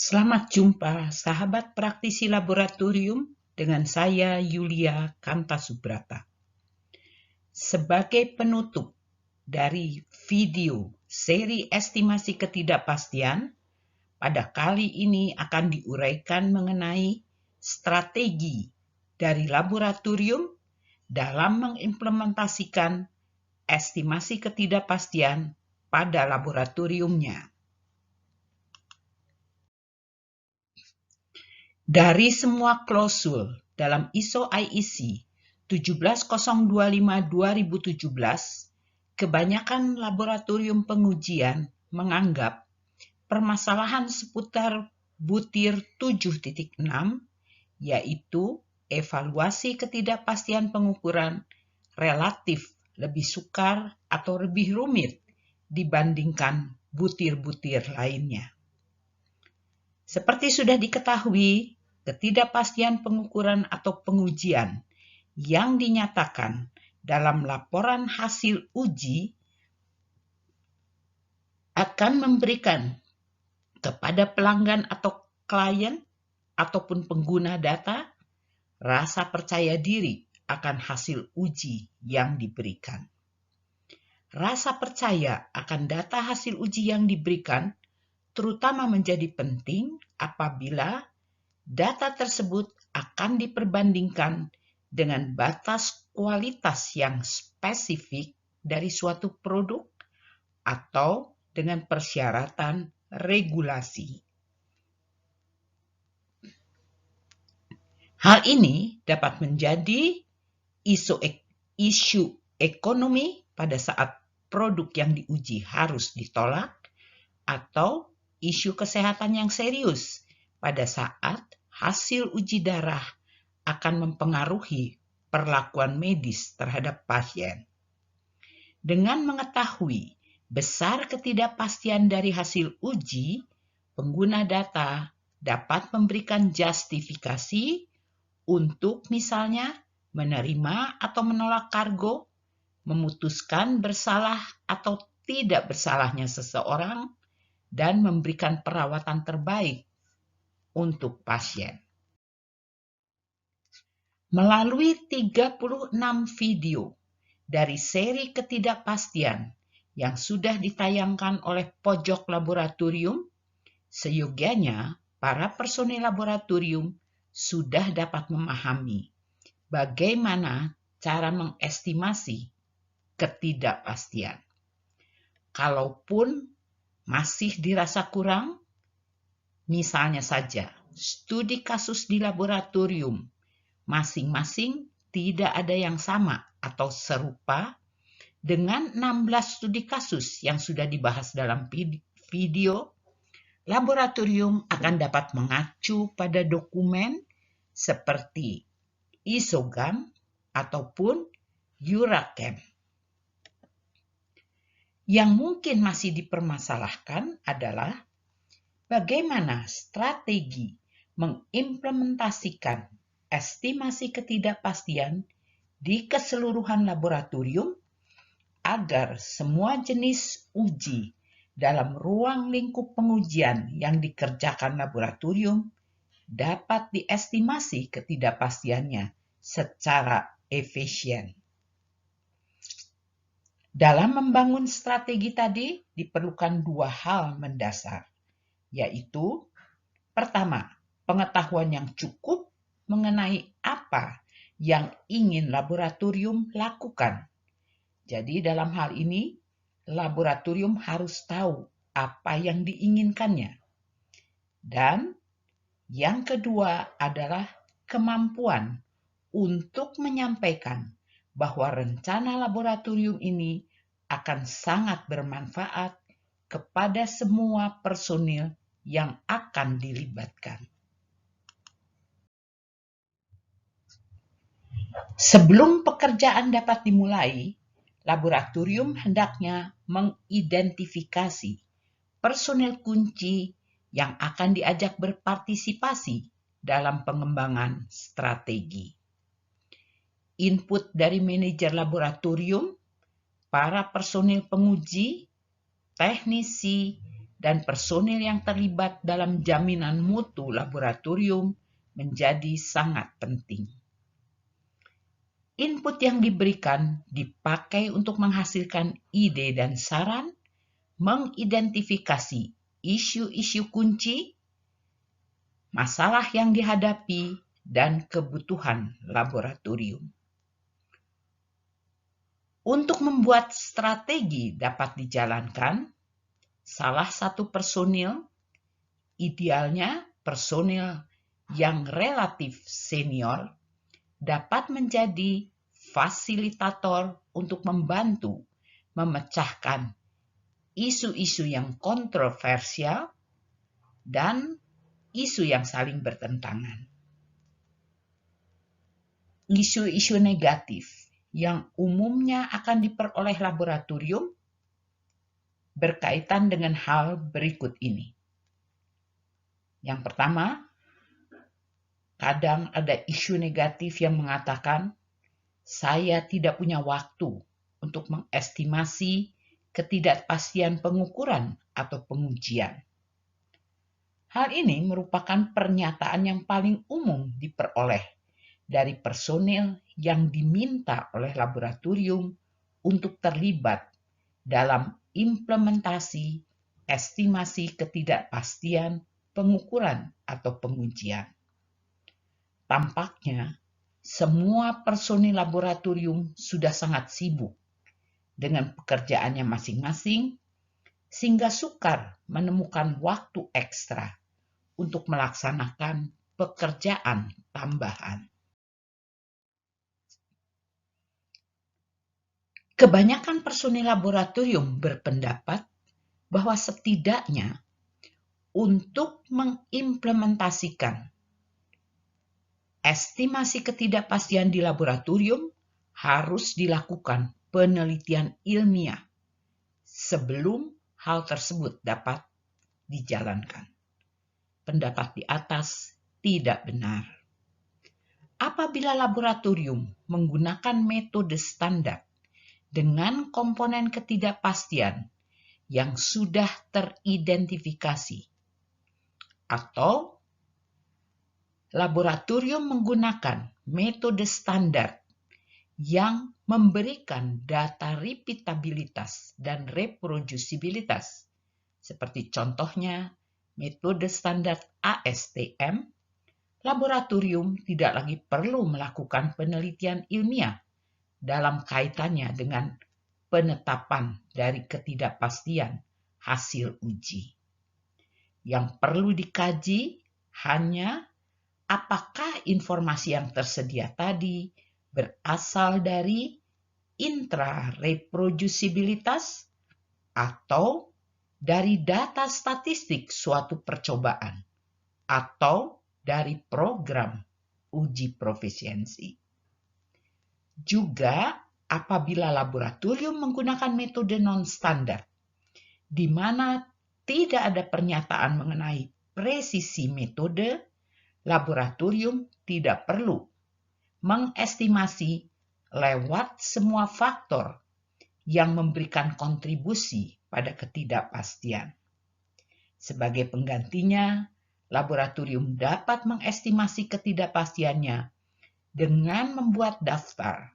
Selamat jumpa, sahabat praktisi laboratorium, dengan saya Yulia Kantasubrata. Sebagai penutup dari video seri estimasi ketidakpastian, pada kali ini akan diuraikan mengenai strategi dari laboratorium dalam mengimplementasikan estimasi ketidakpastian pada laboratoriumnya. Dari semua klausul dalam ISO IEC 17025-2017, kebanyakan laboratorium pengujian menganggap permasalahan seputar butir 7.6, yaitu evaluasi ketidakpastian pengukuran relatif lebih sukar atau lebih rumit dibandingkan butir-butir lainnya. Seperti sudah diketahui, ketidakpastian pengukuran atau pengujian yang dinyatakan dalam laporan hasil uji akan memberikan kepada pelanggan atau klien ataupun pengguna data rasa percaya diri akan hasil uji yang diberikan. Rasa percaya akan data hasil uji yang diberikan terutama menjadi penting apabila data tersebut akan diperbandingkan dengan batas kualitas yang spesifik dari suatu produk atau dengan persyaratan regulasi. Hal ini dapat menjadi isu ekonomi pada saat produk yang diuji harus ditolak, atau isu kesehatan yang serius pada saat hasil uji darah akan mempengaruhi perlakuan medis terhadap pasien. Dengan mengetahui besar ketidakpastian dari hasil uji, pengguna data dapat memberikan justifikasi untuk misalnya menerima atau menolak kargo, memutuskan bersalah atau tidak bersalahnya seseorang, dan memberikan perawatan terbaik untuk pasien. Melalui 36 video dari seri ketidakpastian yang sudah ditayangkan oleh pojok laboratorium, seyogianya para personil laboratorium sudah dapat memahami bagaimana cara mengestimasi ketidakpastian. Kalaupun masih dirasa kurang, misalnya saja studi kasus di laboratorium masing-masing tidak ada yang sama atau serupa dengan 16 studi kasus yang sudah dibahas dalam video, laboratorium akan dapat mengacu pada dokumen seperti ISOGAM ataupun EURAChem. Yang mungkin masih dipermasalahkan adalah bagaimana strategi mengimplementasikan estimasi ketidakpastian di keseluruhan laboratorium agar semua jenis uji dalam ruang lingkup pengujian yang dikerjakan laboratorium dapat diestimasi ketidakpastiannya secara efisien. Dalam membangun strategi tadi diperlukan dua hal mendasar, yaitu pertama, pengetahuan yang cukup mengenai apa yang ingin laboratorium lakukan. Jadi dalam hal ini, laboratorium harus tahu apa yang diinginkannya. Dan yang kedua adalah kemampuan untuk menyampaikan bahwa rencana laboratorium ini akan sangat bermanfaat kepada semua personil yang akan dilibatkan. Sebelum pekerjaan dapat dimulai, laboratorium hendaknya mengidentifikasi personil kunci yang akan diajak berpartisipasi dalam pengembangan strategi. Input dari manajer laboratorium, para personil penguji, teknisi, dan personil yang terlibat dalam jaminan mutu laboratorium menjadi sangat penting. Input yang diberikan dipakai untuk menghasilkan ide dan saran, mengidentifikasi isu-isu kunci, masalah yang dihadapi, dan kebutuhan laboratorium. Untuk membuat strategi dapat dijalankan, salah satu personil, idealnya personil yang relatif senior, dapat menjadi fasilitator untuk membantu memecahkan isu-isu yang kontroversial dan isu yang saling bertentangan. Isu-isu negatif yang umumnya akan diperoleh laboratorium berkaitan dengan hal berikut ini. Yang pertama, kadang ada isu negatif yang mengatakan, saya tidak punya waktu untuk mengestimasi ketidakpastian pengukuran atau pengujian. Hal ini merupakan pernyataan yang paling umum diperoleh dari personil yang diminta oleh laboratorium untuk terlibat dalam implementasi estimasi ketidakpastian pengukuran atau pengujian. Tampaknya semua personil laboratorium sudah sangat sibuk dengan pekerjaannya masing-masing, sehingga sukar menemukan waktu ekstra untuk melaksanakan pekerjaan tambahan. Kebanyakan personil laboratorium berpendapat bahwa setidaknya untuk mengimplementasikan estimasi ketidakpastian di laboratorium harus dilakukan penelitian ilmiah sebelum hal tersebut dapat dijalankan. Pendapat di atas tidak benar. Apabila laboratorium menggunakan metode standar dengan komponen ketidakpastian yang sudah teridentifikasi, atau laboratorium menggunakan metode standar yang memberikan data repeatabilitas dan reproducibilitas, seperti contohnya metode standar ASTM, laboratorium tidak lagi perlu melakukan penelitian ilmiah dalam kaitannya dengan penetapan dari ketidakpastian hasil uji. Yang perlu dikaji hanya apakah informasi yang tersedia tadi berasal dari intrareproducibilitas atau dari data statistik suatu percobaan atau dari program uji profisiensi. Juga apabila laboratorium menggunakan metode non-standar, di mana tidak ada pernyataan mengenai presisi metode, laboratorium tidak perlu mengestimasi lewat semua faktor yang memberikan kontribusi pada ketidakpastian. Sebagai penggantinya, laboratorium dapat mengestimasi ketidakpastiannya dengan membuat daftar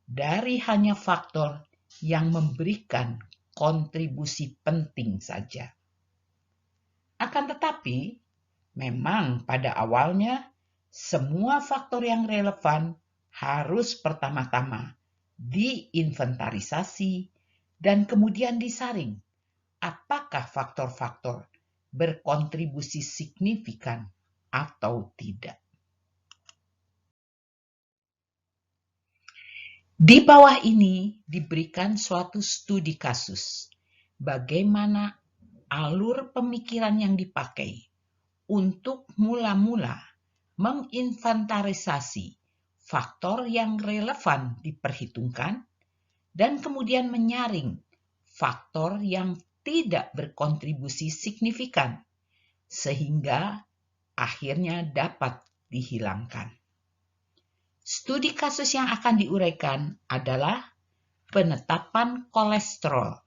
dari hanya faktor yang memberikan kontribusi penting saja. Akan tetapi, memang pada awalnya semua faktor yang relevan harus pertama-tama diinventarisasi dan kemudian disaring apakah faktor-faktor berkontribusi signifikan atau tidak. Di bawah ini diberikan suatu studi kasus bagaimana alur pemikiran yang dipakai untuk mula-mula menginventarisasi faktor yang relevan diperhitungkan dan kemudian menyaring faktor yang tidak berkontribusi signifikan sehingga akhirnya dapat dihilangkan. Studi kasus yang akan diuraikan adalah penetapan kolesterol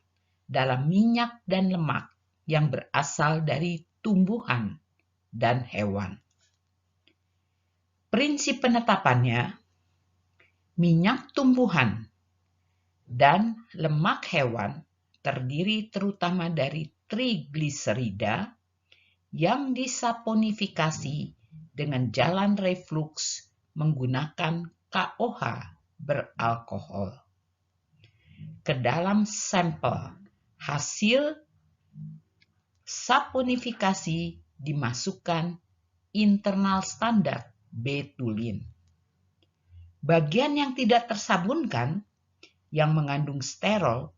dalam minyak dan lemak yang berasal dari tumbuhan dan hewan. Prinsip penetapannya, minyak tumbuhan dan lemak hewan terdiri terutama dari trigliserida yang disaponifikasi dengan jalan refluks menggunakan KOH beralkohol. Ke dalam sampel hasil saponifikasi dimasukkan internal standar betulin. Bagian yang tidak tersabunkan yang mengandung sterol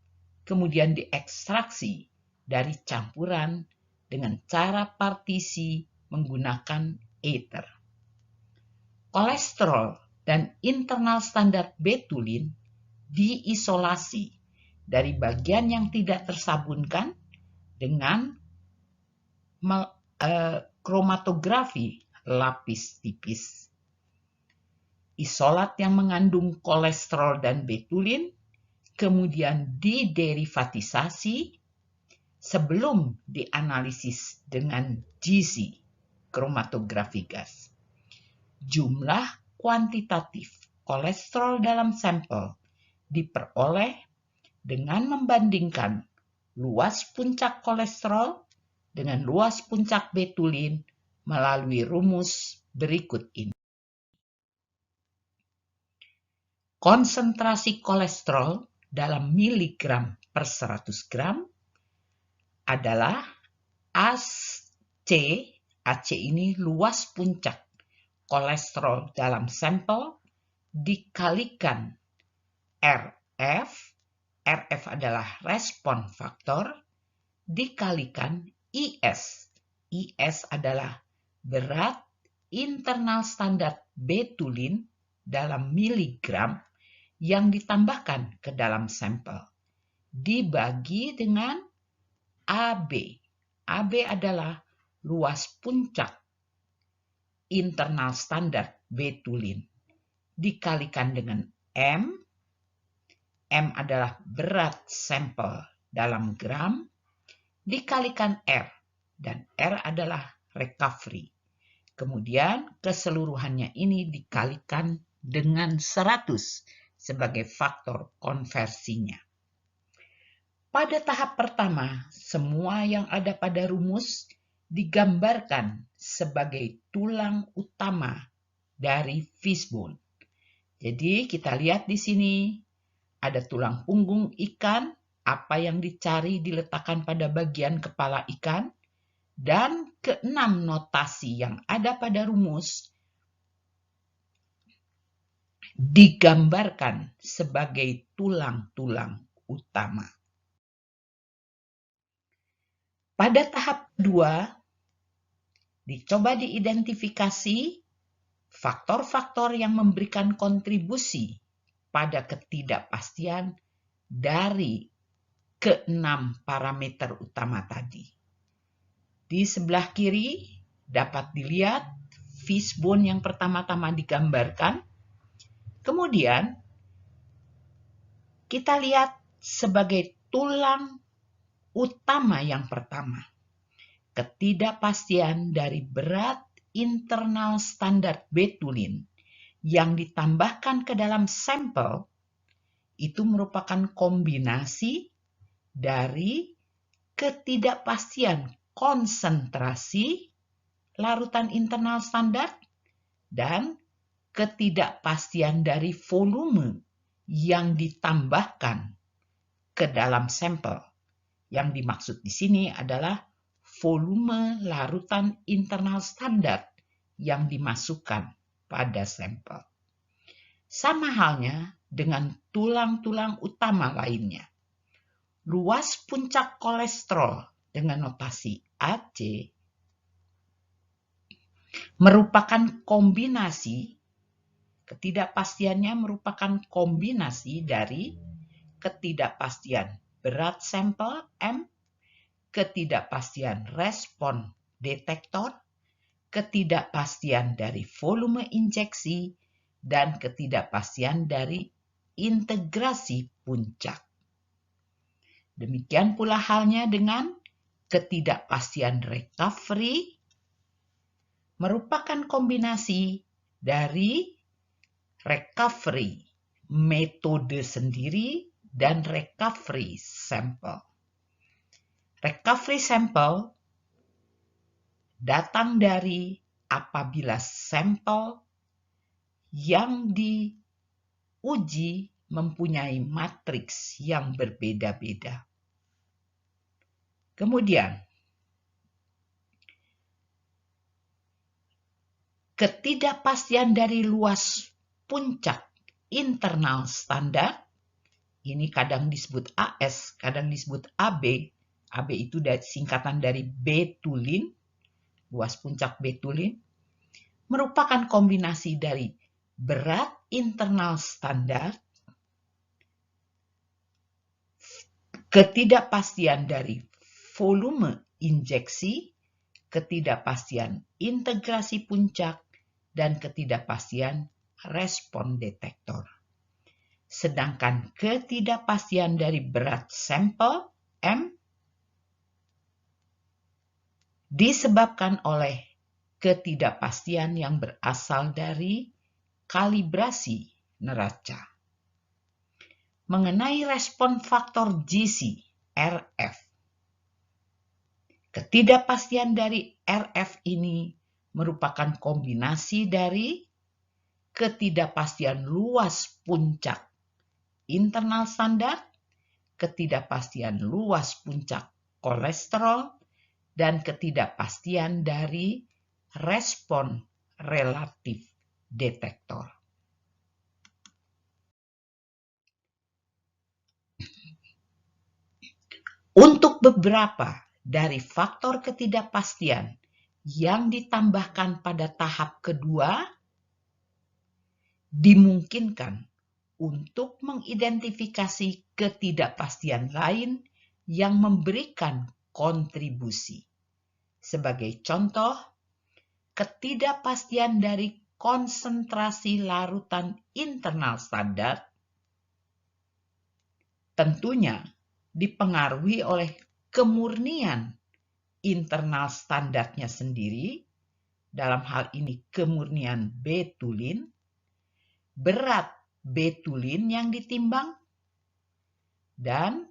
kemudian diekstraksi dari campuran dengan cara partisi menggunakan ether. Kolesterol dan internal standar betulin diisolasi dari bagian yang tidak tersabunkan dengan kromatografi lapis tipis. Isolat yang mengandung kolesterol dan betulin kemudian diderivatisasi sebelum dianalisis dengan GC, kromatografi gas. Jumlah kuantitatif kolesterol dalam sampel diperoleh dengan membandingkan luas puncak kolesterol dengan luas puncak betulin melalui rumus berikut ini. Konsentrasi kolesterol dalam miligram per 100 gram adalah AC ini luas puncak kolesterol dalam sampel dikalikan RF adalah respon faktor, dikalikan IS adalah berat internal standar betulin dalam miligram yang ditambahkan ke dalam sampel, dibagi dengan AB. AB adalah luas puncak internal standar betulin, dikalikan dengan M adalah berat sampel dalam gram, dikalikan R, dan R adalah recovery. Kemudian keseluruhannya ini dikalikan dengan 100 sebagai faktor konversinya. Pada tahap pertama, semua yang ada pada rumus digambarkan sebagai tulang utama dari fishbone. Jadi kita lihat di sini ada tulang punggung ikan, apa yang dicari diletakkan pada bagian kepala ikan, dan keenam notasi yang ada pada rumus digambarkan sebagai tulang-tulang utama. Pada tahap kedua, dicoba diidentifikasi faktor-faktor yang memberikan kontribusi pada ketidakpastian dari keenam parameter utama tadi. Di sebelah kiri dapat dilihat fishbone yang pertama-tama digambarkan. Kemudian kita lihat sebagai tulang utama yang pertama, ketidakpastian dari berat internal standar betulin yang ditambahkan ke dalam sampel itu merupakan kombinasi dari ketidakpastian konsentrasi larutan internal standar dan ketidakpastian dari volume yang ditambahkan ke dalam sampel. Yang dimaksud di sini adalah volume larutan internal standar yang dimasukkan pada sampel. Sama halnya dengan tulang-tulang utama lainnya. Luas puncak kolesterol dengan notasi AC merupakan kombinasi, ketidakpastiannya merupakan kombinasi dari ketidakpastian berat sampel M, ketidakpastian respon detektor, ketidakpastian dari volume injeksi, dan ketidakpastian dari integrasi puncak. Demikian pula halnya dengan ketidakpastian recovery merupakan kombinasi dari recovery metode sendiri dan recovery sampel. Recovery sampel datang dari apabila sampel yang diuji mempunyai matriks yang berbeda-beda. Kemudian, ketidakpastian dari luas puncak internal standar, ini kadang disebut AS, kadang disebut AB. AB itu singkatan dari betulin, luas puncak betulin, merupakan kombinasi dari berat internal standar, ketidakpastian dari volume injeksi, ketidakpastian integrasi puncak, dan ketidakpastian respon detektor. Sedangkan ketidakpastian dari berat sampel M disebabkan oleh ketidakpastian yang berasal dari kalibrasi neraca. Mengenai respon faktor GC, RF. Ketidakpastian dari RF ini merupakan kombinasi dari ketidakpastian luas puncak internal standar, ketidakpastian luas puncak kolesterol, dan ketidakpastian dari respon relatif detektor. Untuk beberapa dari faktor ketidakpastian yang ditambahkan pada tahap kedua, dimungkinkan untuk mengidentifikasi ketidakpastian lain yang memberikan kontribusi. Sebagai contoh, ketidakpastian dari konsentrasi larutan internal standar tentunya dipengaruhi oleh kemurnian internal standarnya sendiri, dalam hal ini kemurnian betulin, berat betulin yang ditimbang, dan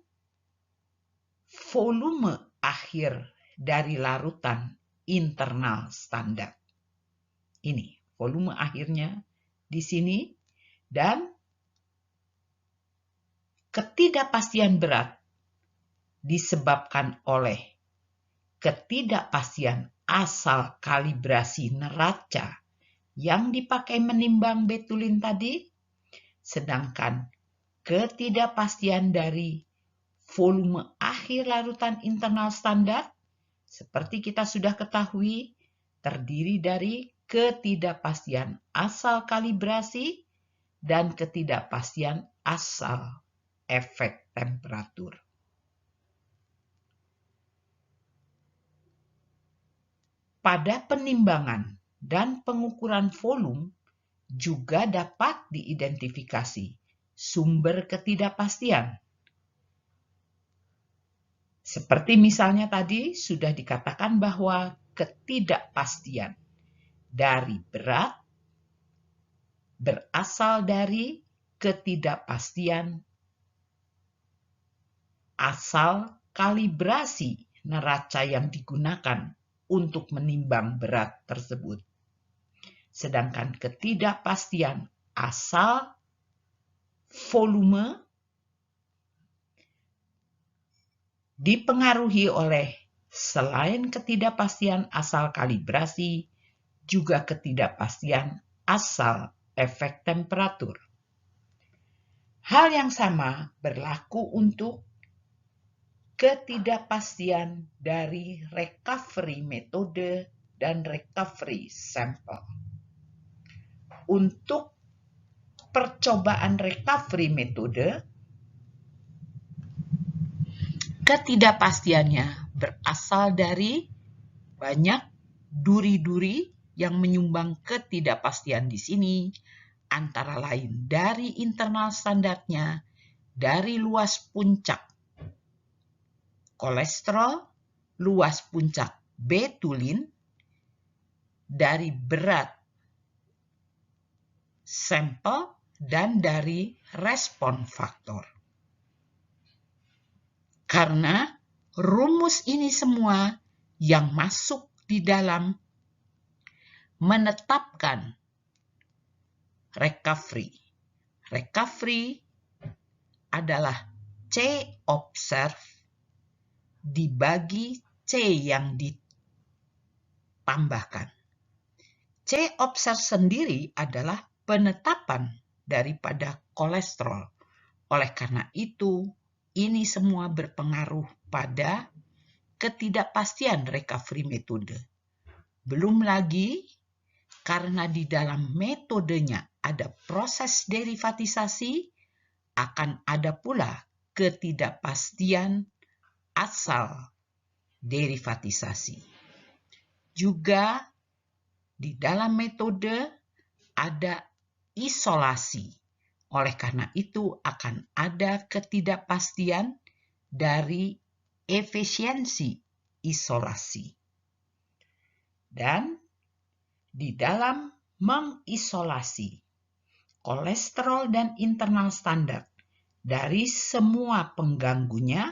volume akhir dari larutan internal standar. Ini volume akhirnya di sini, dan ketidakpastian berat disebabkan oleh ketidakpastian asal kalibrasi neraca yang dipakai menimbang betulin tadi, sedangkan ketidakpastian dari volume akhir larutan internal standar, seperti kita sudah ketahui, terdiri dari ketidakpastian asal kalibrasi dan ketidakpastian asal efek temperatur. Pada penimbangan dan pengukuran volume juga dapat diidentifikasi sumber ketidakpastian. Seperti misalnya tadi sudah dikatakan bahwa ketidakpastian dari berat berasal dari ketidakpastian asal kalibrasi neraca yang digunakan untuk menimbang berat tersebut. Sedangkan ketidakpastian asal volume dipengaruhi oleh selain ketidakpastian asal kalibrasi, juga ketidakpastian asal efek temperatur. Hal yang sama berlaku untuk ketidakpastian dari recovery metode dan recovery sampel. Untuk percobaan recovery metode, ketidakpastiannya berasal dari banyak duri-duri yang menyumbang ketidakpastian di sini, antara lain dari internal standarnya, dari luas puncak kolesterol, luas puncak betulin dari berat sampel dan dari respon faktor. Karena rumus ini semua yang masuk di dalam menetapkan recovery. Recovery adalah C observe dibagi C yang ditambahkan. C observe sendiri adalah penetapan daripada kolesterol. Oleh karena itu, ini semua berpengaruh pada ketidakpastian recovery metode. Belum lagi karena di dalam metodenya ada proses derivatisasi, akan ada pula ketidakpastian asal derivatisasi. Juga di dalam metode ada isolasi. Oleh karena itu akan ada ketidakpastian dari efisiensi isolasi. Dan di dalam mengisolasi kolesterol dan internal standar dari semua pengganggunya,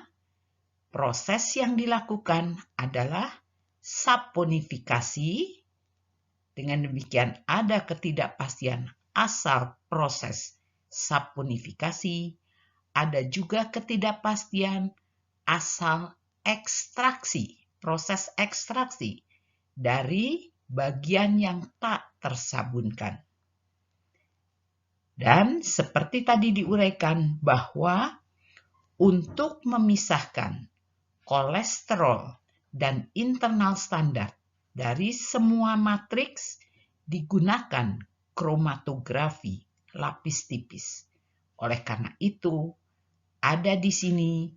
proses yang dilakukan adalah saponifikasi. Dengan demikian ada ketidakpastian asal proses saponifikasi, ada juga ketidakpastian asal ekstraksi, proses ekstraksi dari bagian yang tak tersabunkan. Dan seperti tadi diuraikan bahwa untuk memisahkan kolesterol dan internal standar dari semua matriks digunakan kromatografi lapis tipis. Oleh karena itu, ada di sini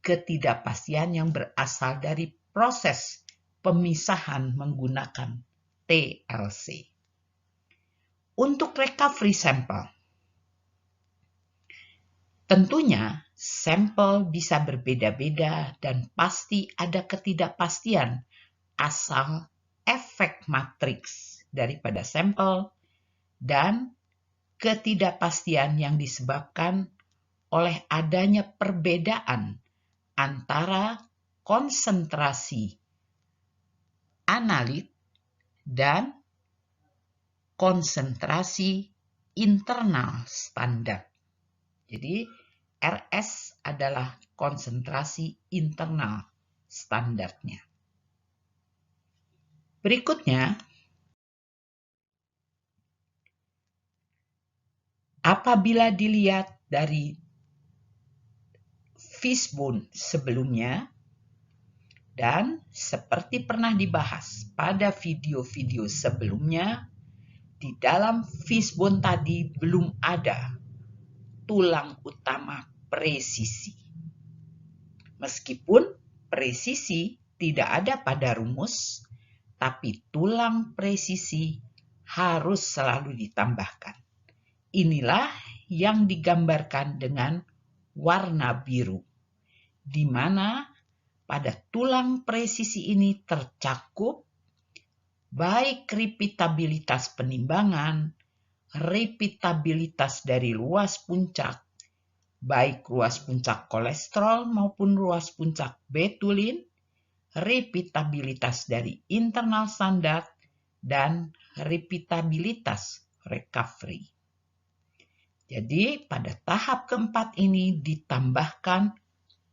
ketidakpastian yang berasal dari proses pemisahan menggunakan TLC. Untuk recovery sampel, tentunya sampel bisa berbeda-beda dan pasti ada ketidakpastian asal efek matriks daripada sampel dan ketidakpastian yang disebabkan oleh adanya perbedaan antara konsentrasi analit dan konsentrasi internal standar. Jadi RS adalah konsentrasi internal standarnya. Berikutnya, apabila dilihat dari fishbone sebelumnya, dan seperti pernah dibahas pada video-video sebelumnya, di dalam fishbone tadi belum ada tulang utama presisi. Meskipun presisi tidak ada pada rumus, tapi tulang presisi harus selalu ditambahkan. Inilah yang digambarkan dengan warna biru, di mana pada tulang presisi ini tercakup baik repeatabilitas penimbangan, repeatabilitas dari luas puncak, baik ruas puncak kolesterol maupun ruas puncak betulin, repeatabilitas dari internal standar, dan repeatabilitas recovery. Jadi pada tahap keempat ini ditambahkan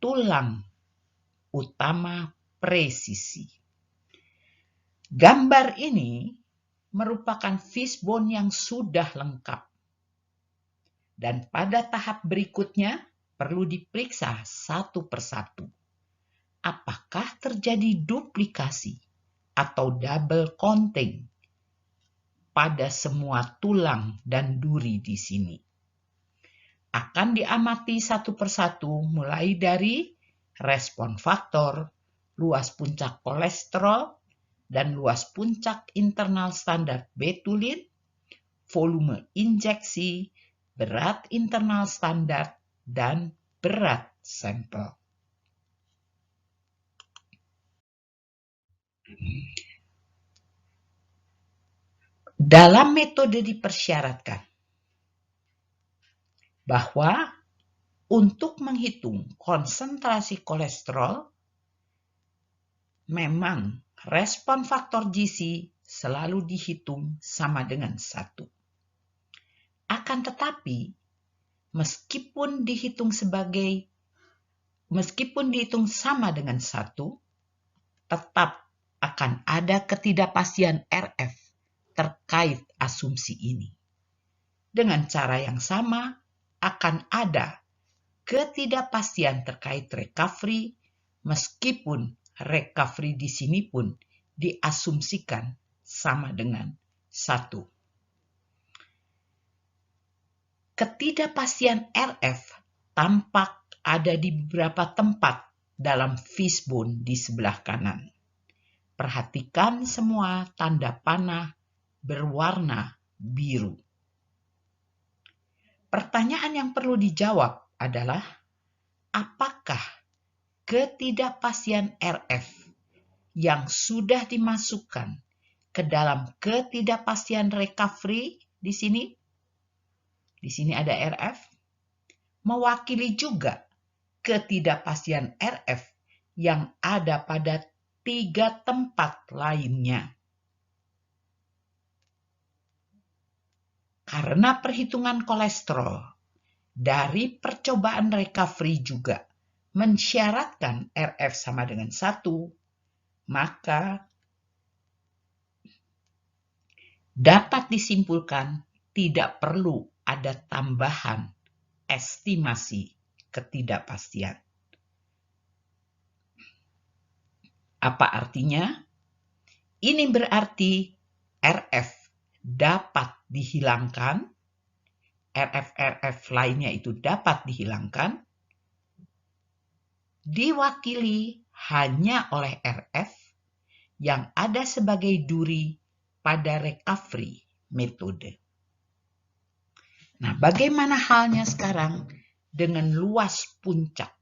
tulang utama presisi. Gambar ini merupakan fishbone yang sudah lengkap. Dan pada tahap berikutnya perlu diperiksa satu persatu. Apakah terjadi duplikasi atau double counting pada semua tulang dan duri di sini? Akan diamati satu persatu mulai dari respon faktor, luas puncak kolesterol, dan luas puncak internal standar betulin, volume injeksi, berat internal standar, dan berat sampel. Dalam metode dipersyaratkan bahwa untuk menghitung konsentrasi kolesterol, memang respon faktor GC selalu dihitung sama dengan 1. Akan tetapi, meskipun dihitung sama dengan 1, tetap akan ada ketidakpastian RF terkait asumsi ini. Dengan cara yang sama, akan ada ketidakpastian terkait recovery, meskipun recovery di sini pun diasumsikan sama dengan 1. Ketidakpastian RF tampak ada di beberapa tempat dalam fishbone di sebelah kanan. Perhatikan semua tanda panah berwarna biru. Pertanyaan yang perlu dijawab adalah, apakah ketidakpastian RF yang sudah dimasukkan ke dalam ketidakpastian recovery di sini ada RF, mewakili juga ketidakpastian RF yang ada pada 3 tempat lainnya. Karena perhitungan kolesterol dari percobaan recovery juga mensyaratkan RF sama dengan 1, maka dapat disimpulkan tidak perlu ada tambahan estimasi ketidakpastian. Apa artinya? Ini berarti RF dapat dihilangkan, RF lainnya itu dapat dihilangkan, diwakili hanya oleh RF yang ada sebagai duri pada recovery metode. Nah, bagaimana halnya sekarang dengan luas puncak?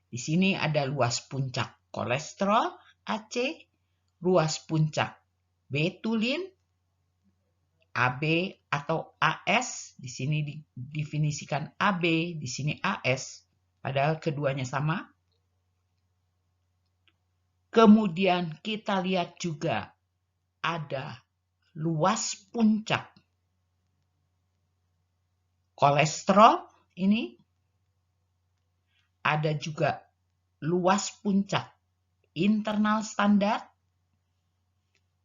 Di sini ada luas puncak kolesterol AC, luas puncak betulin AB atau AS, di sini didefinisikan AB, di sini AS, padahal keduanya sama. Kemudian kita lihat juga ada luas puncak kolesterol ini, ada juga luas puncak internal standar.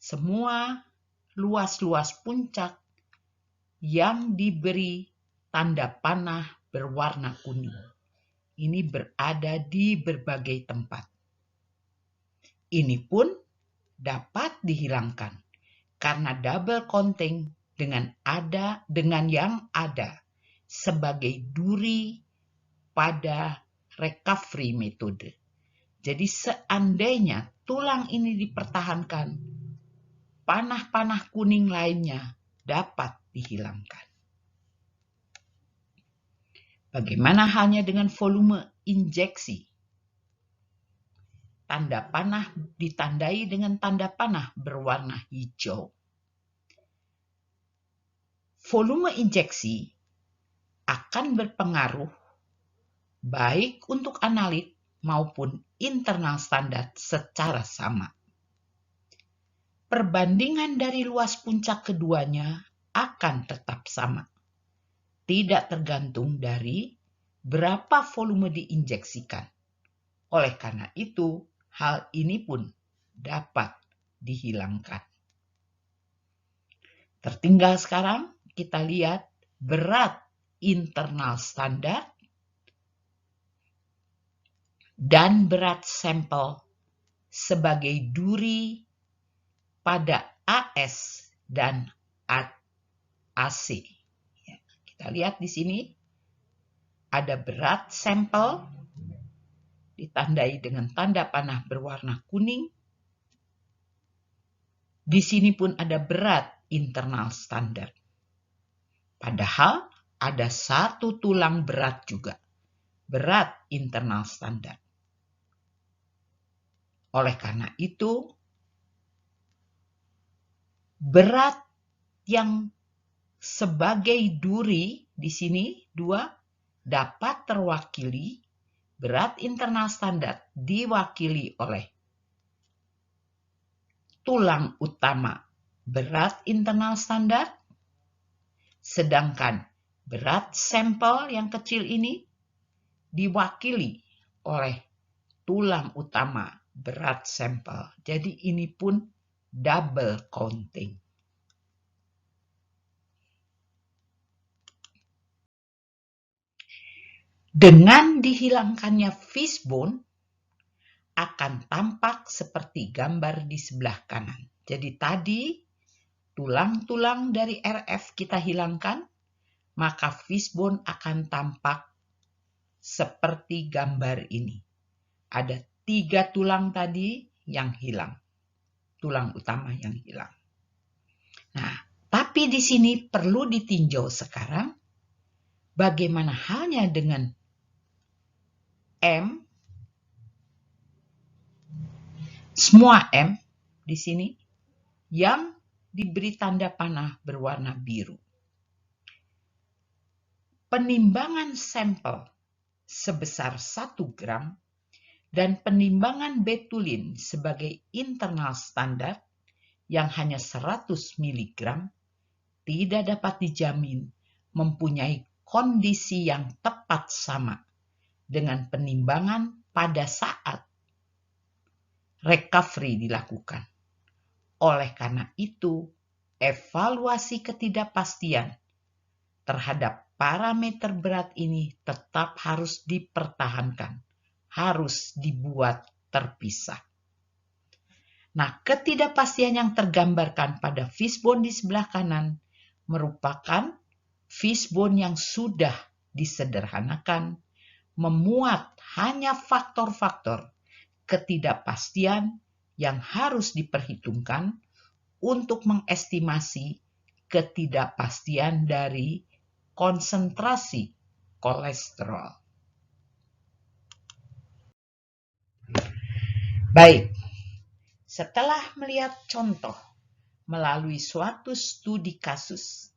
Semua luas-luas puncak yang diberi tanda panah berwarna kuning. Ini berada di berbagai tempat. Ini pun dapat dihilangkan karena double counting dengan yang ada sebagai duri pada recovery metode. Jadi seandainya tulang ini dipertahankan, panah-panah kuning lainnya dapat dihilangkan. Bagaimana halnya dengan volume injeksi? Tanda panah ditandai dengan tanda panah berwarna hijau. Volume injeksi akan berpengaruh baik untuk analit maupun internal standar secara sama. Perbandingan dari luas puncak keduanya akan tetap sama. Tidak tergantung dari berapa volume diinjeksikan. Oleh karena itu, hal ini pun dapat dihilangkan. Tertinggal sekarang kita lihat berat internal standar dan berat sampel sebagai duri pada AS dan AC. Kita lihat di sini ada berat sampel ditandai dengan tanda panah berwarna kuning. Di sini pun ada berat internal standar. Padahal ada satu tulang berat juga, berat internal standar. Oleh karena itu, berat yang sebagai duri di sini 2 dapat terwakili, berat internal standar diwakili oleh tulang utama berat internal standar, sedangkan berat sampel yang kecil ini diwakili oleh tulang utama berat sampel. Jadi ini pun double counting. Dengan dihilangkannya fishbone akan tampak seperti gambar di sebelah kanan. Jadi tadi tulang-tulang dari RF kita hilangkan, maka fishbone akan tampak seperti gambar ini. Ada 3 tulang tadi yang hilang. Tulang utama yang hilang. Nah, tapi di sini perlu ditinjau sekarang bagaimana halnya dengan M, semua M di sini yang diberi tanda panah berwarna biru. Penimbangan sampel sebesar 1 gram dan penimbangan betulin sebagai internal standar yang hanya 100 mg tidak dapat dijamin mempunyai kondisi yang tepat sama dengan penimbangan pada saat recovery dilakukan. Oleh karena itu, evaluasi ketidakpastian terhadap parameter berat ini tetap harus dipertahankan, harus dibuat terpisah. Nah, ketidakpastian yang tergambarkan pada fishbone di sebelah kanan merupakan fishbone yang sudah disederhanakan, memuat hanya faktor-faktor ketidakpastian yang harus diperhitungkan untuk mengestimasi ketidakpastian dari konsentrasi kolesterol. Baik, setelah melihat contoh melalui suatu studi kasus,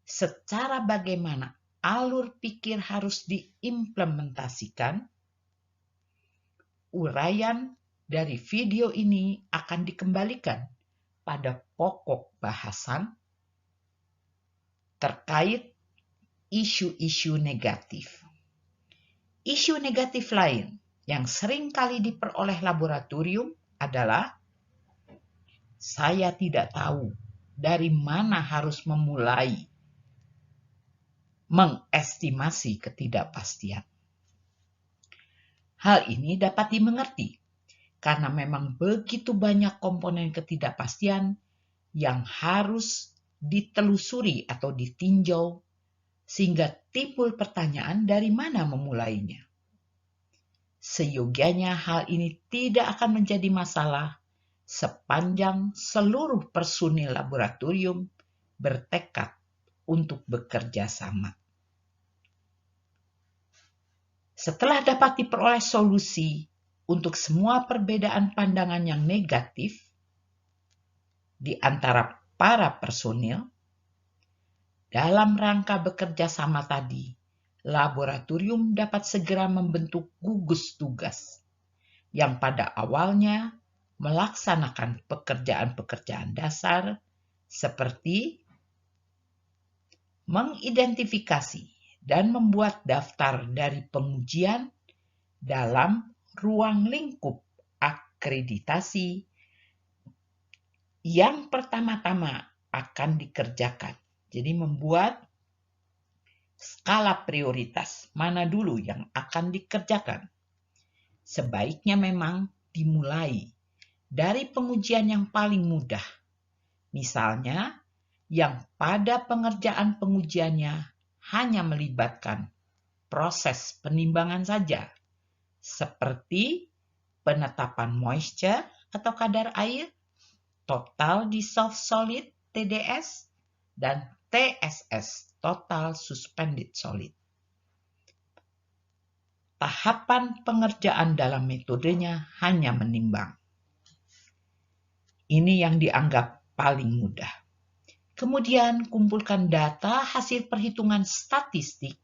secara bagaimana alur pikir harus diimplementasikan, uraian dari video ini akan dikembalikan pada pokok bahasan terkait isu-isu negatif. Isu negatif lain yang sering kali diperoleh laboratorium adalah saya tidak tahu dari mana harus memulai mengestimasi ketidakpastian. Hal ini dapat dimengerti karena memang begitu banyak komponen ketidakpastian yang harus ditelusuri atau ditinjau sehingga timbul pertanyaan dari mana memulainya. Seyogianya hal ini tidak akan menjadi masalah sepanjang seluruh personil laboratorium bertekad untuk bekerja sama. Setelah dapat diperoleh solusi untuk semua perbedaan pandangan yang negatif di antara para personil, dalam rangka bekerja sama tadi, laboratorium dapat segera membentuk gugus tugas yang pada awalnya melaksanakan pekerjaan-pekerjaan dasar seperti mengidentifikasi dan membuat daftar dari pengujian dalam ruang lingkup akreditasi yang pertama-tama akan dikerjakan. Jadi membuat skala prioritas mana dulu yang akan dikerjakan. Sebaiknya memang dimulai dari pengujian yang paling mudah. Misalnya, yang pada pengerjaan pengujiannya hanya melibatkan proses penimbangan saja, seperti penetapan moisture atau kadar air, total dissolved solid TDS, dan TSS, total suspended solid. tahapan pengerjaan dalam metodenya hanya menimbang. Ini yang dianggap paling mudah. Kemudian kumpulkan data hasil perhitungan statistik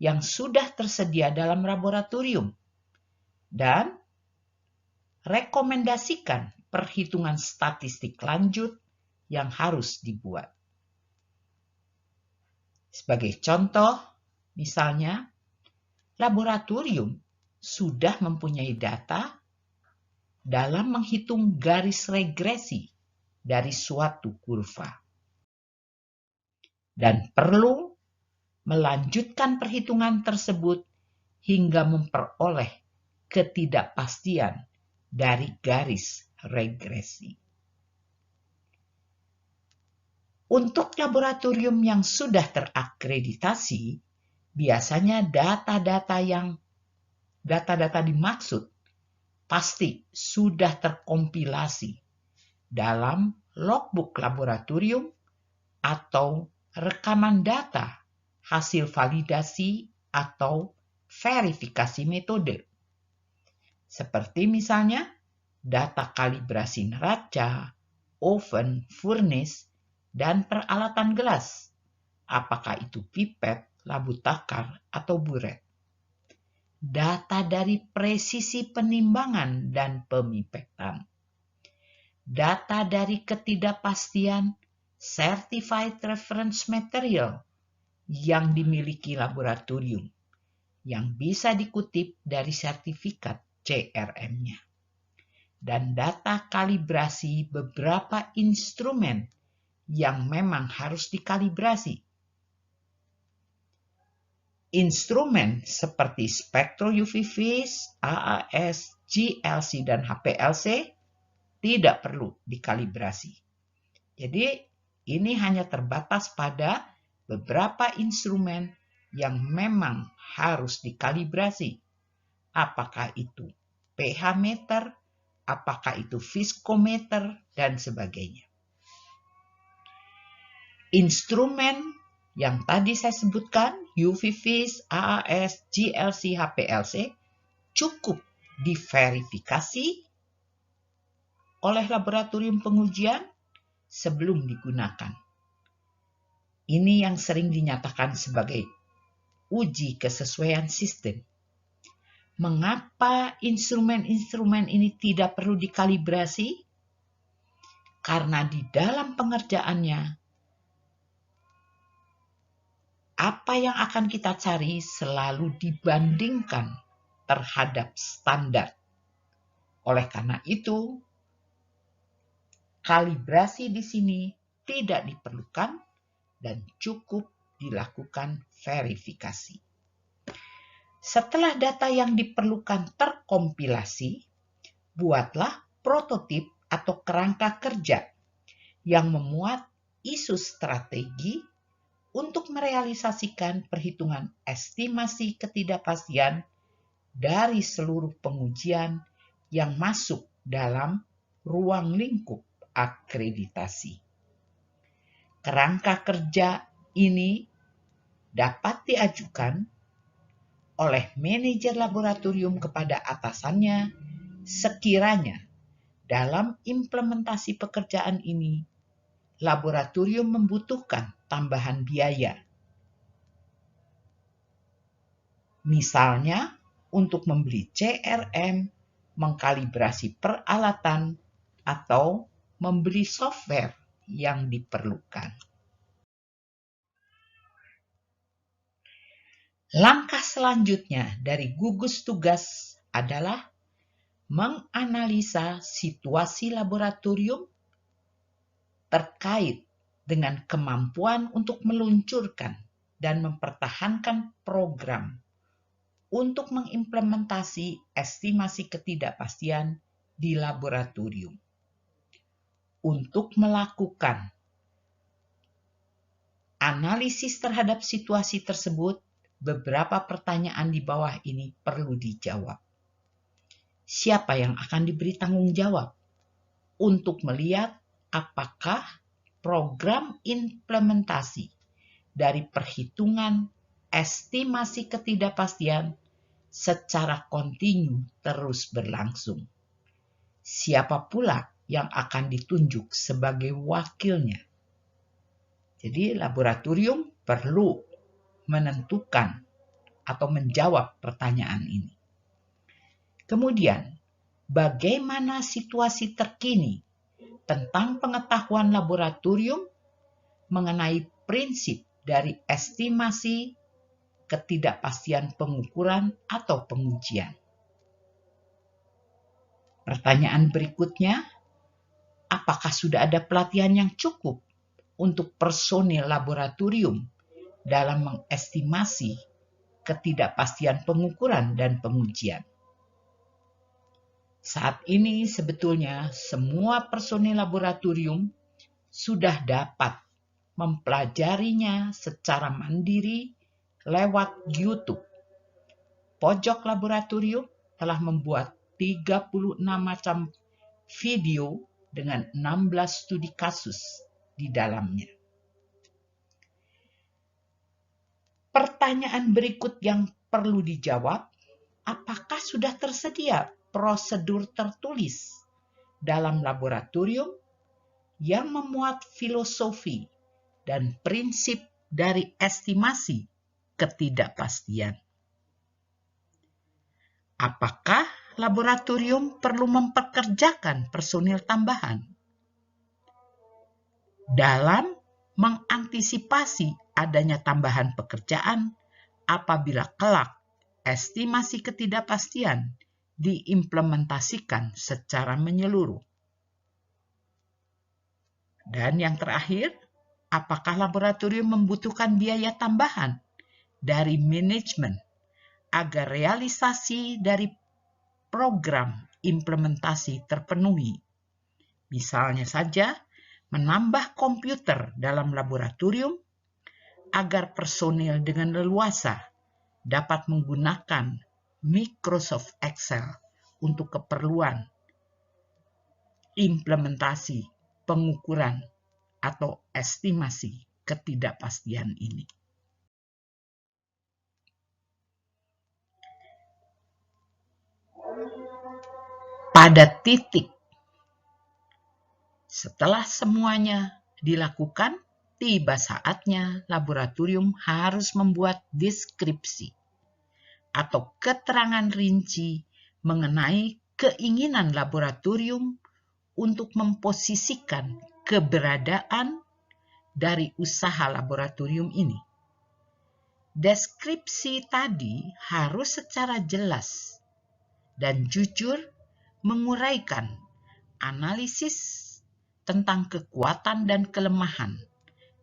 yang sudah tersedia dalam laboratorium dan rekomendasikan perhitungan statistik lanjut yang harus dibuat. Sebagai contoh, misalnya, laboratorium sudah mempunyai data dalam menghitung garis regresi dari suatu kurva dan perlu melanjutkan perhitungan tersebut hingga memperoleh ketidakpastian dari garis regresi. Untuk laboratorium yang sudah terakreditasi, biasanya data-data dimaksud pasti sudah terkompilasi dalam logbook laboratorium atau rekaman data hasil validasi atau verifikasi metode. Seperti misalnya data kalibrasi neraca, oven, furnace, dan peralatan gelas, apakah itu pipet, labu takar, atau buret. Data dari presisi penimbangan dan pemipetan. Data dari ketidakpastian Certified Reference Material yang dimiliki laboratorium, yang bisa dikutip dari sertifikat CRM-nya. Dan data kalibrasi beberapa instrumen yang memang harus dikalibrasi. Instrumen seperti spektro UV phase, AAS, GLC, dan HPLC tidak perlu dikalibrasi. Jadi ini hanya terbatas pada beberapa instrumen yang memang harus dikalibrasi. Apakah itu pH meter, apakah itu viskometer, dan sebagainya. Instrumen yang tadi saya sebutkan, UV phase, AAS, GLC, HPLC, cukup diverifikasi oleh laboratorium pengujian sebelum digunakan. Ini yang sering dinyatakan sebagai uji kesesuaian sistem. Mengapa instrumen-instrumen ini tidak perlu dikalibrasi? Karena di dalam pengerjaannya, apa yang akan kita cari selalu dibandingkan terhadap standar. Oleh karena itu, kalibrasi di sini tidak diperlukan dan cukup dilakukan verifikasi. Setelah data yang diperlukan terkompilasi, buatlah prototip atau kerangka kerja yang memuat isu strategi untuk merealisasikan perhitungan estimasi ketidakpastian dari seluruh pengujian yang masuk dalam ruang lingkup akreditasi. Kerangka kerja ini dapat diajukan oleh manajer laboratorium kepada atasannya sekiranya dalam implementasi pekerjaan ini laboratorium membutuhkan tambahan biaya. Misalnya untuk membeli CRM, mengkalibrasi peralatan, atau membeli software yang diperlukan. Langkah selanjutnya dari gugus tugas adalah menganalisa situasi laboratorium terkait dengan kemampuan untuk meluncurkan dan mempertahankan program untuk mengimplementasi estimasi ketidakpastian di laboratorium. Untuk melakukan analisis terhadap situasi tersebut, beberapa pertanyaan di bawah ini perlu dijawab. Siapa yang akan diberi tanggung jawab untuk melihat apakah program implementasi dari perhitungan estimasi ketidakpastian secara kontinu terus berlangsung. Siapa pula yang akan ditunjuk sebagai wakilnya? Jadi laboratorium perlu menentukan atau menjawab pertanyaan ini. Kemudian, bagaimana situasi terkini tentang pengetahuan laboratorium mengenai prinsip dari estimasi ketidakpastian pengukuran atau pengujian? Pertanyaan berikutnya, apakah sudah ada pelatihan yang cukup untuk personil laboratorium dalam mengestimasi ketidakpastian pengukuran dan pengujian? Saat ini sebetulnya semua personil laboratorium sudah dapat mempelajarinya secara mandiri lewat YouTube. Pojok Laboratorium telah membuat 36 macam video dengan 16 studi kasus di dalamnya. Pertanyaan berikut yang perlu dijawab, apakah sudah tersedia prosedur tertulis dalam laboratorium yang memuat filosofi dan prinsip dari estimasi ketidakpastian? Apakah laboratorium perlu mempekerjakan personil tambahan? Dalam mengantisipasi adanya tambahan pekerjaan apabila kelak estimasi ketidakpastian diimplementasikan secara menyeluruh. Dan yang terakhir, apakah laboratorium membutuhkan biaya tambahan dari manajemen agar realisasi dari program implementasi terpenuhi? Misalnya saja, menambah komputer dalam laboratorium agar personil dengan leluasa dapat menggunakan Microsoft Excel untuk keperluan implementasi pengukuran atau estimasi ketidakpastian ini. Pada titik setelah semuanya dilakukan, tiba saatnya laboratorium harus membuat deskripsi atau keterangan rinci mengenai keinginan laboratorium untuk memposisikan keberadaan dari usaha laboratorium ini. Deskripsi tadi harus secara jelas dan jujur menguraikan analisis tentang kekuatan dan kelemahan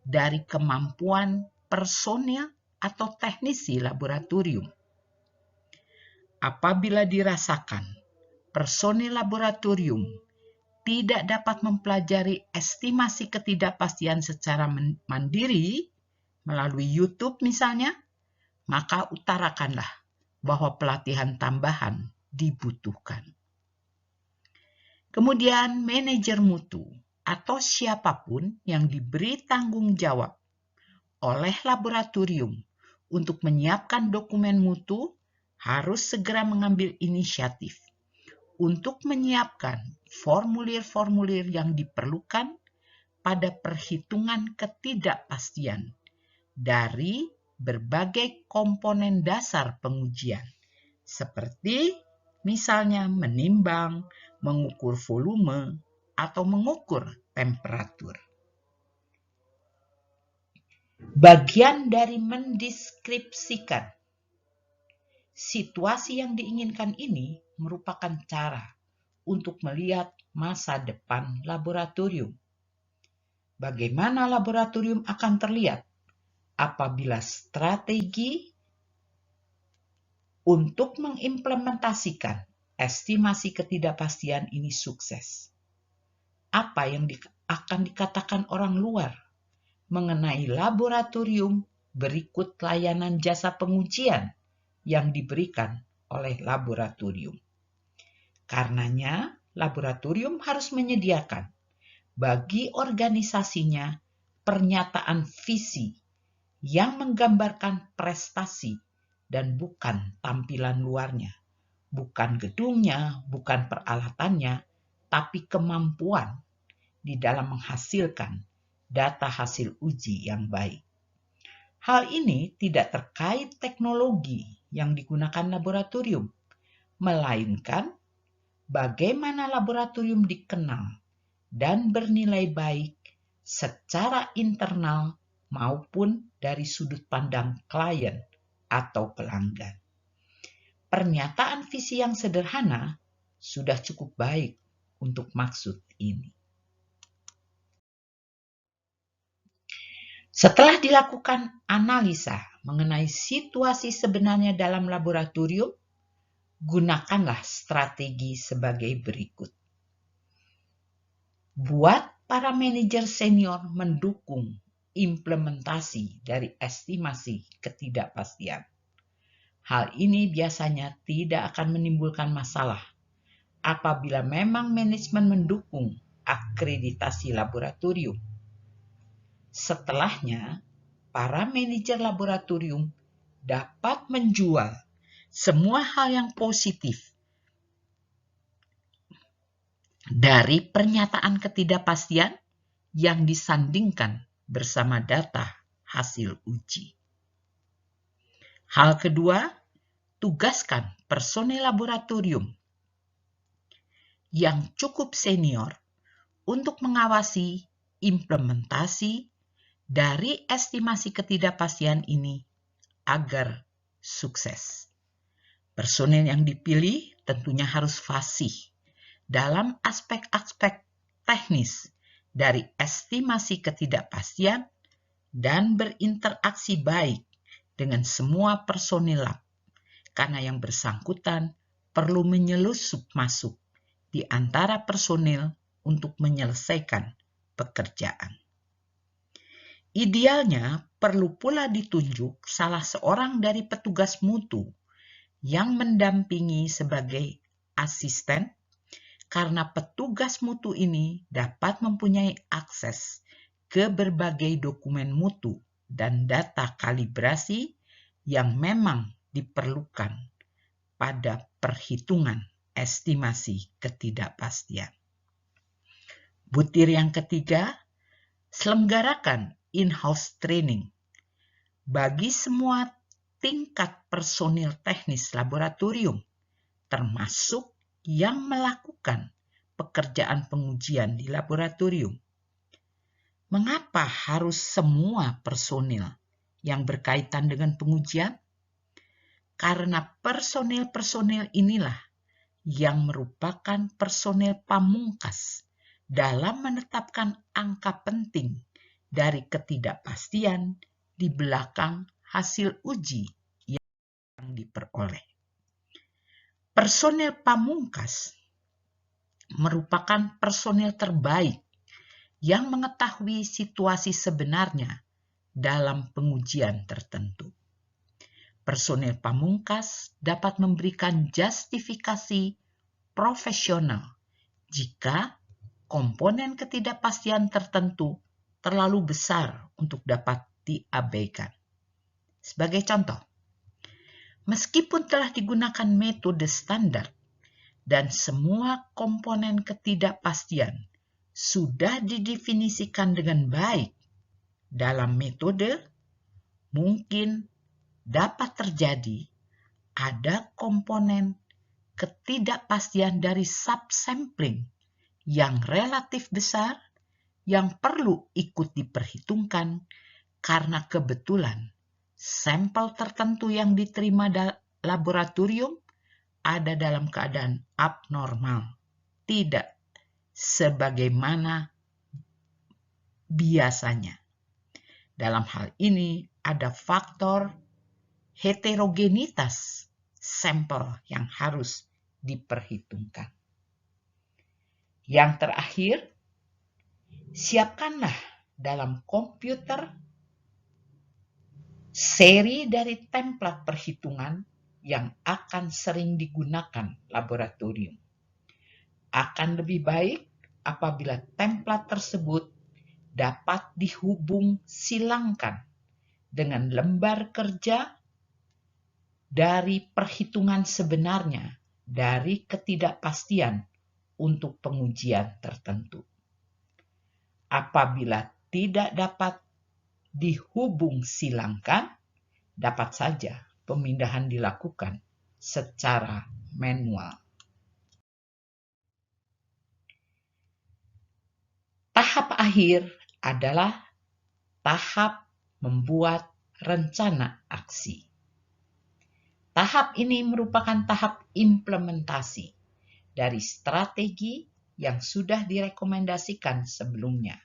dari kemampuan personil atau teknisi laboratorium. Apabila dirasakan personil laboratorium tidak dapat mempelajari estimasi ketidakpastian secara mandiri melalui YouTube misalnya, maka utarakanlah bahwa pelatihan tambahan dibutuhkan. Kemudian manajer mutu atau siapapun yang diberi tanggung jawab oleh laboratorium untuk menyiapkan dokumen mutu harus segera mengambil inisiatif untuk menyiapkan formulir-formulir yang diperlukan pada perhitungan ketidakpastian dari berbagai komponen dasar pengujian, seperti misalnya menimbang, mengukur volume, atau mengukur temperatur. Bagian dari mendeskripsikan situasi yang diinginkan ini merupakan cara untuk melihat masa depan laboratorium. Bagaimana laboratorium akan terlihat apabila strategi untuk mengimplementasikan estimasi ketidakpastian ini sukses? Apa yang akan dikatakan orang luar mengenai laboratorium berikut layanan jasa pengujian yang diberikan oleh laboratorium? Karenanya, laboratorium harus menyediakan bagi organisasinya pernyataan visi yang menggambarkan prestasi dan bukan tampilan luarnya, bukan gedungnya, bukan peralatannya, tapi kemampuan di dalam menghasilkan data hasil uji yang baik. Hal ini tidak terkait teknologi yang digunakan laboratorium, melainkan bagaimana laboratorium dikenal dan bernilai baik secara internal maupun dari sudut pandang klien atau pelanggan. Pernyataan visi yang sederhana sudah cukup baik untuk maksud ini. Setelah dilakukan analisa mengenai situasi sebenarnya dalam laboratorium, gunakanlah strategi sebagai berikut. Buat para manajer senior mendukung implementasi dari estimasi ketidakpastian. Hal ini biasanya tidak akan menimbulkan masalah apabila memang manajemen mendukung akreditasi laboratorium. Setelahnya, para manajer laboratorium dapat menjual semua hal yang positif dari pernyataan ketidakpastian yang disandingkan bersama data hasil uji. Hal kedua, tugaskan personel laboratorium yang cukup senior untuk mengawasi implementasi dari estimasi ketidakpastian ini agar sukses. Personel yang dipilih tentunya harus fasih dalam aspek-aspek teknis dari estimasi ketidakpastian dan berinteraksi baik dengan semua personil lab, karena yang bersangkutan perlu menyelusup masuk di antara personil untuk menyelesaikan pekerjaan. Idealnya perlu pula ditunjuk salah seorang dari petugas mutu yang mendampingi sebagai asisten, karena petugas mutu ini dapat mempunyai akses ke berbagai dokumen mutu dan data kalibrasi yang memang diperlukan pada perhitungan estimasi ketidakpastian. Butir yang ketiga, selenggarakan in-house training bagi semua tingkat personil teknis laboratorium, termasuk yang melakukan pekerjaan pengujian di laboratorium. Mengapa harus semua personil yang berkaitan dengan pengujian? Karena personil-personil inilah yang merupakan personil pamungkas dalam menetapkan angka penting dari ketidakpastian di belakang hasil uji yang diperoleh. Personil pamungkas merupakan personil terbaik yang mengetahui situasi sebenarnya dalam pengujian tertentu. Personil pamungkas dapat memberikan justifikasi profesional jika komponen ketidakpastian tertentu terlalu besar untuk dapat diabaikan. Sebagai contoh, meskipun telah digunakan metode standar dan semua komponen ketidakpastian sudah didefinisikan dengan baik dalam metode, mungkin dapat terjadi ada komponen ketidakpastian dari subsampling yang relatif besar yang perlu ikut diperhitungkan karena kebetulan sampel tertentu yang diterima laboratorium ada dalam keadaan abnormal, tidak sebagaimana biasanya. Dalam hal ini ada faktor heterogenitas sampel yang harus diperhitungkan. Yang terakhir, siapkanlah dalam komputer seri dari template perhitungan yang akan sering digunakan laboratorium. Akan lebih baik apabila template tersebut dapat dihubung silangkan dengan lembar kerja dari perhitungan sebenarnya dari ketidakpastian untuk pengujian tertentu. Apabila tidak dapat dihubung silangkan, dapat saja pemindahan dilakukan secara manual. Tahap akhir adalah tahap membuat rencana aksi. Tahap ini merupakan tahap implementasi dari strategi yang sudah direkomendasikan sebelumnya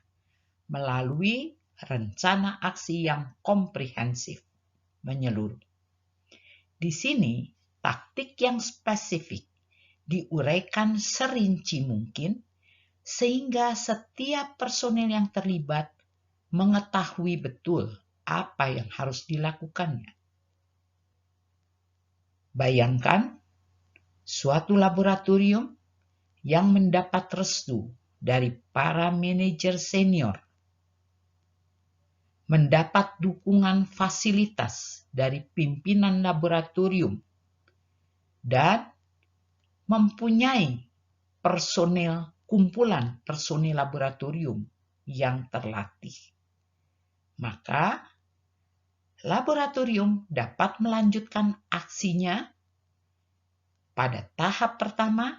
melalui rencana aksi yang komprehensif, menyeluruh. Di sini, taktik yang spesifik diuraikan serinci mungkin sehingga setiap personel yang terlibat mengetahui betul apa yang harus dilakukannya. Bayangkan suatu laboratorium yang mendapat restu dari para manajer senior, mendapat dukungan fasilitas dari pimpinan laboratorium, dan mempunyai kumpulan personel laboratorium yang terlatih. Maka, laboratorium dapat melanjutkan aksinya. Pada tahap pertama,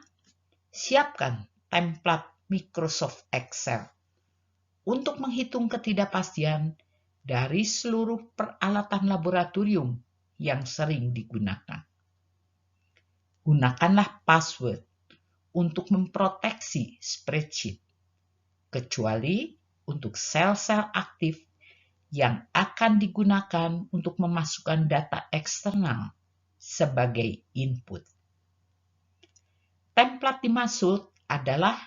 siapkan template Microsoft Excel untuk menghitung ketidakpastian dari seluruh peralatan laboratorium yang sering digunakan. Gunakanlah password untuk memproteksi spreadsheet, kecuali untuk sel-sel aktif yang akan digunakan untuk memasukkan data eksternal sebagai input. Template dimaksud adalah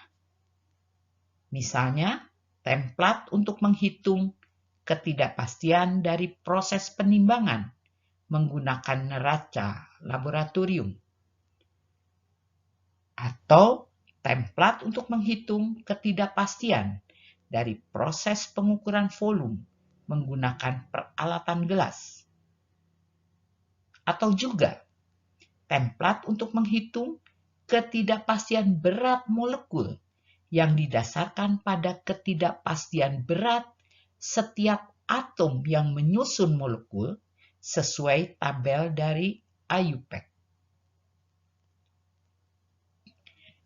misalnya template untuk menghitung ketidakpastian dari proses penimbangan menggunakan neraca laboratorium, atau template untuk menghitung ketidakpastian dari proses pengukuran volume menggunakan peralatan gelas, atau juga template untuk menghitung ketidakpastian berat molekul yang didasarkan pada ketidakpastian berat setiap atom yang menyusun molekul sesuai tabel dari IUPAC.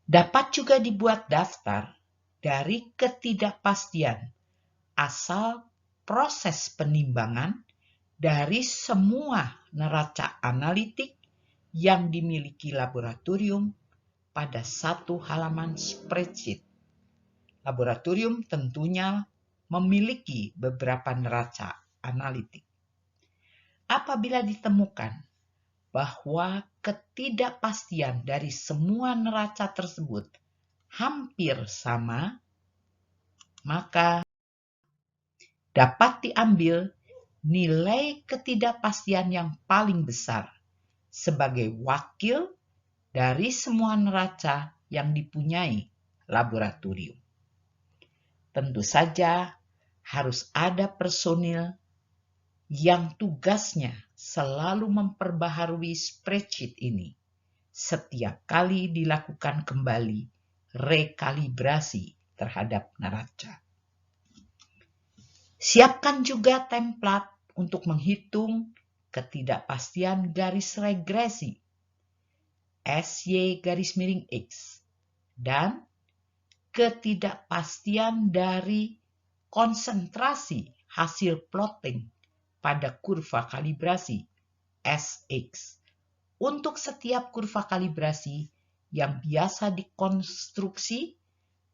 Dapat juga dibuat daftar dari ketidakpastian asal proses penimbangan dari semua neraca analitik yang dimiliki laboratorium pada satu halaman spreadsheet. Laboratorium tentunya memiliki beberapa neraca analitik. Apabila ditemukan bahwa ketidakpastian dari semua neraca tersebut hampir sama, maka dapat diambil nilai ketidakpastian yang paling besar sebagai wakil dari semua neraca yang dipunyai laboratorium. Tentu saja harus ada personil yang tugasnya selalu memperbaharui spreadsheet ini setiap kali dilakukan kembali rekalibrasi terhadap neraca. Siapkan juga template untuk menghitung ketidakpastian garis regresi SY_X dan ketidakpastian dari konsentrasi hasil plotting pada kurva kalibrasi SX untuk setiap kurva kalibrasi yang biasa dikonstruksi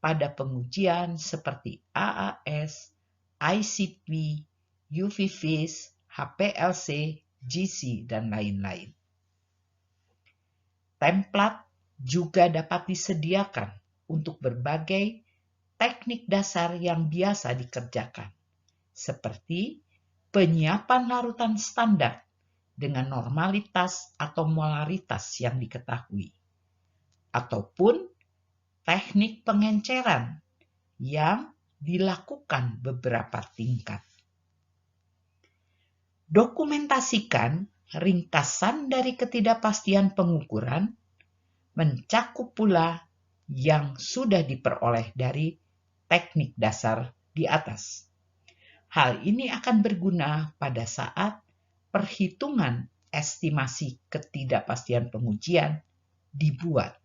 pada pengujian seperti AAS, ICP, UV Phase, HPLC, GC, dan lain-lain. Template juga dapat disediakan untuk berbagai teknik dasar yang biasa dikerjakan, seperti penyiapan larutan standar dengan normalitas atau molaritas yang diketahui, ataupun teknik pengenceran yang dilakukan beberapa tingkat. Dokumentasikan ringkasan dari ketidakpastian pengukuran mencakup pula yang sudah diperoleh dari teknik dasar di atas. Hal ini akan berguna pada saat perhitungan estimasi ketidakpastian pengujian dibuat.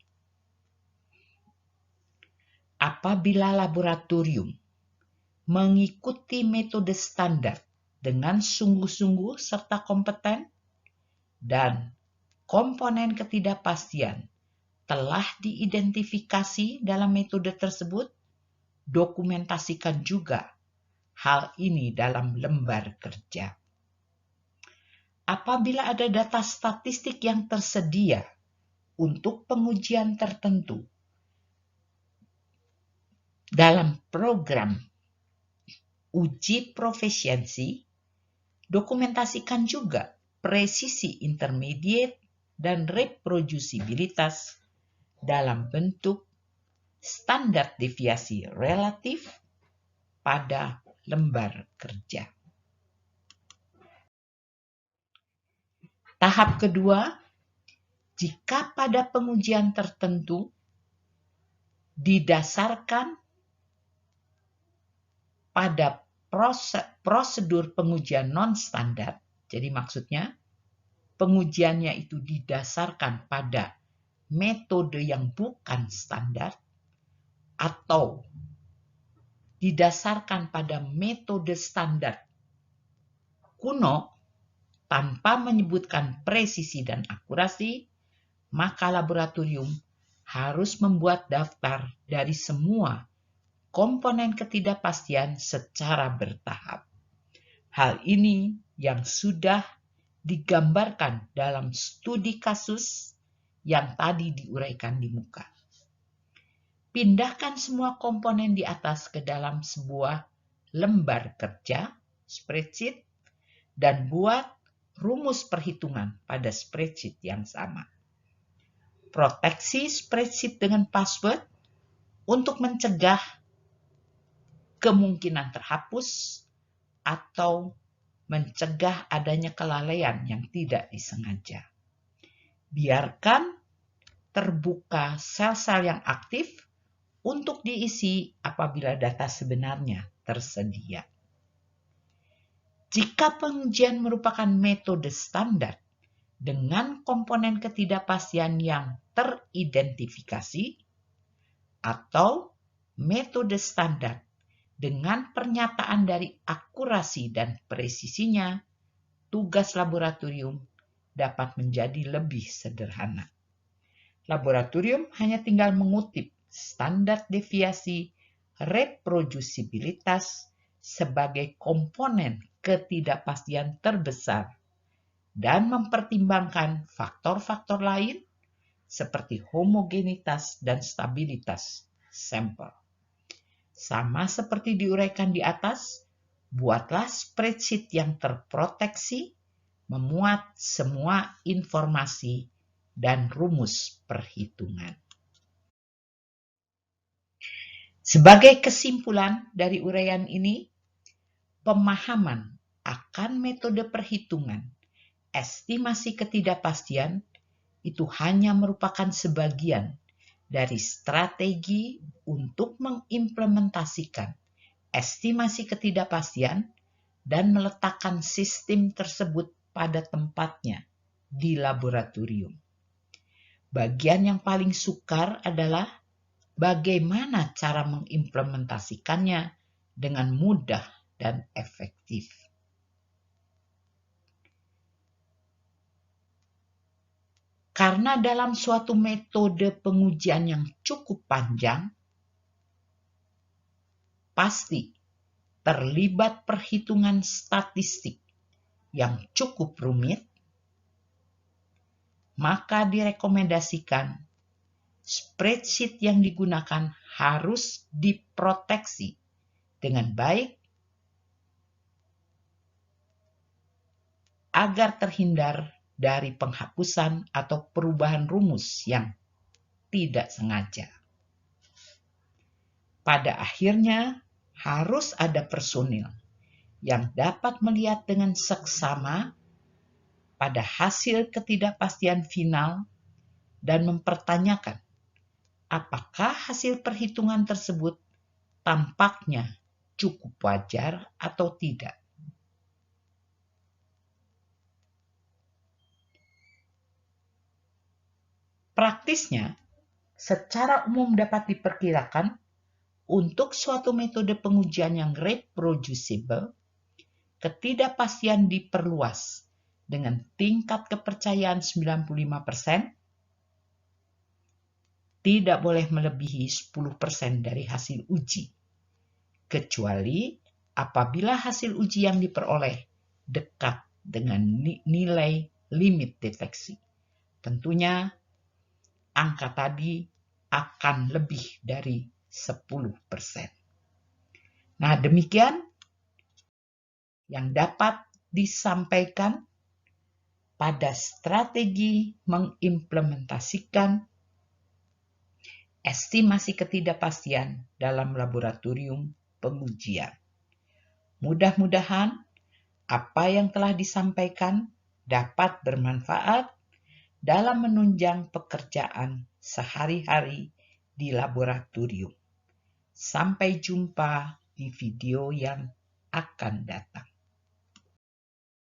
Apabila laboratorium mengikuti metode standar dengan sungguh-sungguh serta kompeten, dan komponen ketidakpastian telah diidentifikasi dalam metode tersebut, dokumentasikan juga hal ini dalam lembar kerja. Apabila ada data statistik yang tersedia untuk pengujian tertentu dalam program uji profisiensi, dokumentasikan juga presisi intermediate dan reproducibilitas dalam bentuk standar deviasi relatif pada lembar kerja. Tahap kedua, jika pada pengujian tertentu didasarkan pada prosedur pengujian non-standar, jadi maksudnya pengujiannya itu didasarkan pada metode yang bukan standar atau didasarkan pada metode standar kuno tanpa menyebutkan presisi dan akurasi, maka laboratorium harus membuat daftar dari semua komponen ketidakpastian secara bertahap. Hal ini yang sudah digambarkan dalam studi kasus yang tadi diuraikan di muka. Pindahkan semua komponen di atas ke dalam sebuah lembar kerja, spreadsheet, dan buat rumus perhitungan pada spreadsheet yang sama. Proteksi spreadsheet dengan password untuk mencegah kemungkinan terhapus atau mencegah adanya kelalaian yang tidak disengaja. Biarkan terbuka sel-sel yang aktif untuk diisi apabila data sebenarnya tersedia. Jika pengujian merupakan metode standar dengan komponen ketidakpastian yang teridentifikasi atau metode standar dengan pernyataan dari akurasi dan presisinya, tugas laboratorium dapat menjadi lebih sederhana. Laboratorium hanya tinggal mengutip standar deviasi reproducibilitas sebagai komponen ketidakpastian terbesar dan mempertimbangkan faktor-faktor lain seperti homogenitas dan stabilitas sampel. Sama seperti diuraikan di atas, buatlah spreadsheet yang terproteksi, memuat semua informasi dan rumus perhitungan. Sebagai kesimpulan dari uraian ini, pemahaman akan metode perhitungan estimasi ketidakpastian itu hanya merupakan sebagian dari strategi untuk mengimplementasikan estimasi ketidakpastian dan meletakkan sistem tersebut pada tempatnya di laboratorium. Bagian yang paling sukar adalah bagaimana cara mengimplementasikannya dengan mudah dan efektif. Karena dalam suatu metode pengujian yang cukup panjang, pasti terlibat perhitungan statistik yang cukup rumit, maka direkomendasikan spreadsheet yang digunakan harus diproteksi dengan baik agar terhindar dari penghapusan atau perubahan rumus yang tidak sengaja. Pada akhirnya, harus ada personil yang dapat melihat dengan seksama pada hasil ketidakpastian final dan mempertanyakan apakah hasil perhitungan tersebut tampaknya cukup wajar atau tidak. Praktisnya, secara umum dapat diperkirakan untuk suatu metode pengujian yang reproducible, ketidakpastian diperluas dengan tingkat kepercayaan 95%, tidak boleh melebihi 10% dari hasil uji, kecuali apabila hasil uji yang diperoleh dekat dengan nilai limit deteksi. Tentunya angka tadi akan lebih dari 10%. Nah, demikian yang dapat disampaikan pada strategi mengimplementasikan estimasi ketidakpastian dalam laboratorium pengujian. Mudah-mudahan apa yang telah disampaikan dapat bermanfaat dalam menunjang pekerjaan sehari-hari di laboratorium. Sampai jumpa di video yang akan datang.